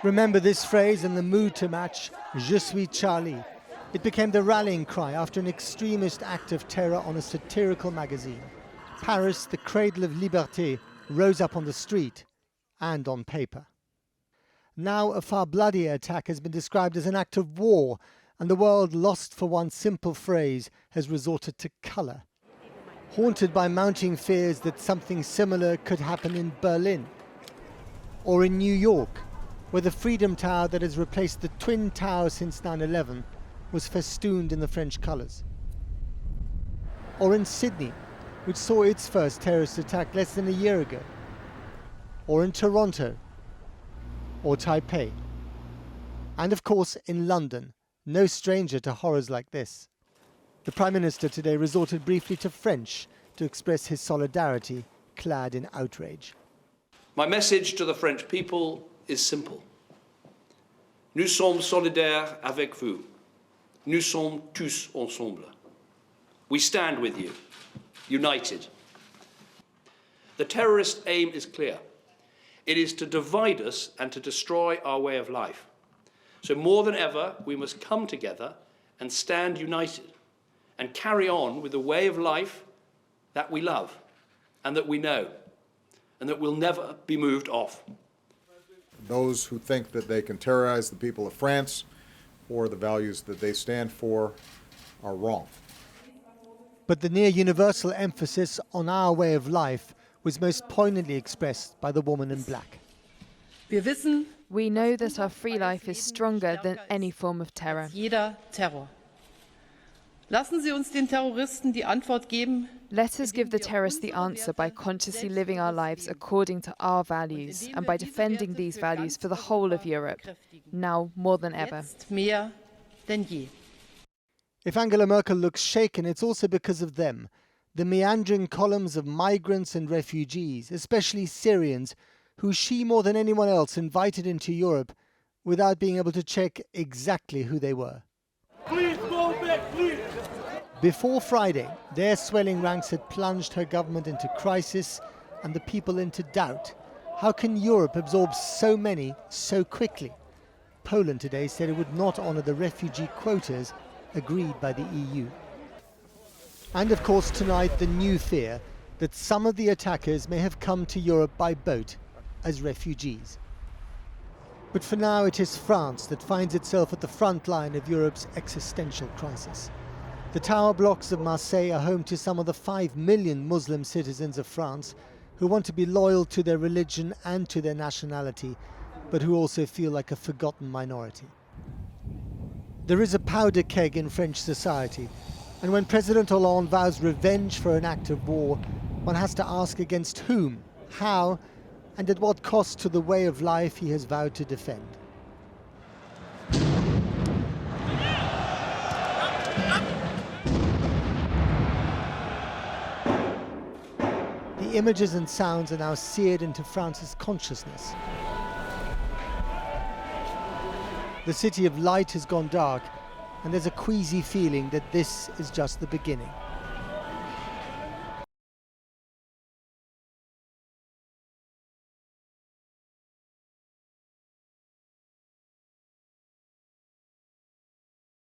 Remember this phrase and the mood to match, Je suis Charlie. It became the rallying cry after an extremist act of terror on a satirical magazine. Paris, the cradle of liberté, rose up on the street and on paper. Now a far bloodier attack has been described as an act of war, and the world, lost for one simple phrase, has resorted to colour. Haunted by mounting fears that something similar could happen in Berlin or in New York, where the Freedom Tower that has replaced the Twin Towers since 9/11 was festooned in the French colours. Or in Sydney, which saw its first terrorist attack less than a year ago. Or in Toronto, or Taipei. And of course in London, no stranger to horrors like this. The Prime Minister today resorted briefly to French to express his solidarity, clad in outrage. My message to the French people is simple. Nous sommes solidaires avec vous. Nous sommes tous ensemble. We stand with you, united. The terrorist aim is clear. It is to divide us and to destroy our way of life. So more than ever, we must come together and stand united and carry on with the way of life that we love and that we know and that will never be moved off. Those who think that they can terrorize the people of France or the values that they stand for are wrong. But the near universal emphasis on our way of life was most poignantly expressed by the woman in black. We know that our free life is stronger than any form of terror. Lassen Sie uns den Terroristen die Antwort geben. Let us give the terrorists the answer by consciously living our lives according to our values and by defending these values for the whole of Europe, now more than ever. Mehr denn je. If Angela Merkel looks shaken, it's also because of them, the meandering columns of migrants and refugees, especially Syrians, who she more than anyone else invited into Europe without being able to check exactly who they were. Please go back, please. Before Friday, their swelling ranks had plunged her government into crisis and the people into doubt. How can Europe absorb so many so quickly? Poland today said it would not honour the refugee quotas agreed by the EU. And of course tonight the new fear that some of the attackers may have come to Europe by boat as refugees. But for now it is France that finds itself at the front line of Europe's existential crisis. The tower blocks of Marseille are home to some of the 5 million Muslim citizens of France who want to be loyal to their religion and to their nationality, but who also feel like a forgotten minority. There is a powder keg in French society, and when President Hollande vows revenge for an act of war, one has to ask against whom, how, and at what cost to the way of life he has vowed to defend. The images and sounds are now seared into France's consciousness. The city of light has gone dark, and there's a queasy feeling that this is just the beginning.